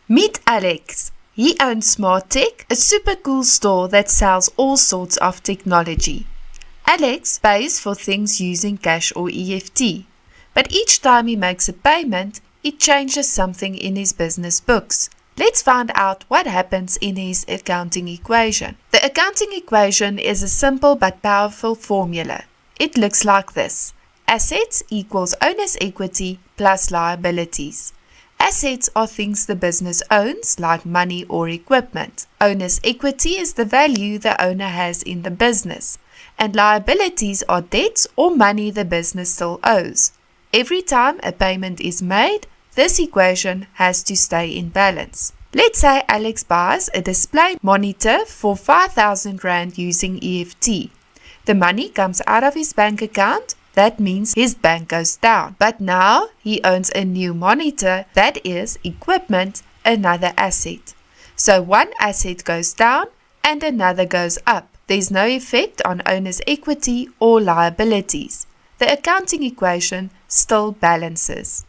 Meet Alex. He owns Smart Tech, a super cool store that sells all sorts of technology. Alex pays for things using cash or EFT, but each time he makes a payment, it changes something in his business books. Let's find out what happens in his accounting equation. The accounting equation is a simple but powerful formula. It looks like this. Assets equals owner's equity plus liabilities. Assets are things the business owns, like money or equipment. Owner's equity is the value the owner has in the business, and liabilities are debts or money the business still owes. Every time a payment is made, this equation has to stay in balance. Let's say Alex buys a display monitor for 5,000 Rand using EFT. The money comes out of his bank account. That means his bank goes down. But now he owns a new monitor, that is equipment, another asset. So one asset goes down and another goes up. There's no effect on owner's equity or liabilities. The accounting equation still balances.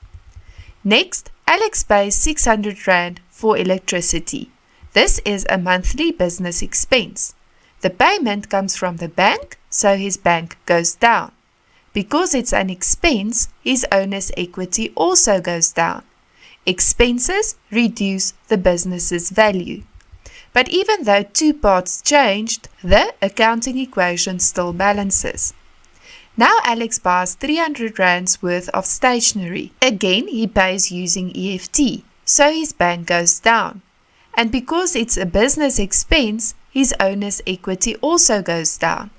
Next, Alex pays 600 Rand for electricity. This is a monthly business expense. The payment comes from the bank, so his bank goes down. Because it's an expense, his owner's equity also goes down. Expenses reduce the business's value. But even though two parts changed, the accounting equation still balances. Now Alex buys 300 Rands worth of stationery. Again, he pays using EFT, so his bank goes down. And because it's a business expense, his owner's equity also goes down.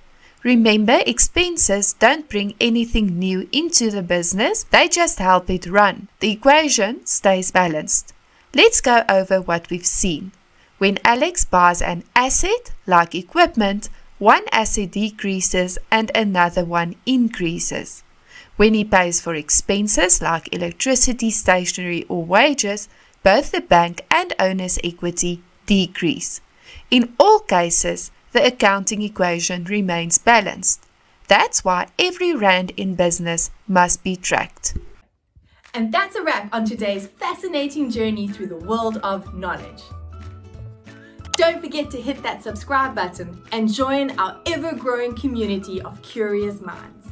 Remember, expenses don't bring anything new into the business, they just help it run. The equation stays balanced. Let's go over what we've seen. When Alex buys an asset, like equipment, one asset decreases and another one increases. When he pays for expenses like electricity, stationery or wages, both the bank and owner's equity decrease. In all cases, the accounting equation remains balanced. That's why every rand in business must be tracked. And that's a wrap on today's fascinating journey through the world of knowledge. Don't forget to hit that subscribe button and join our ever-growing community of curious minds.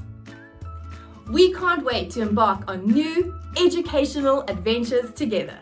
We can't wait to embark on new educational adventures together.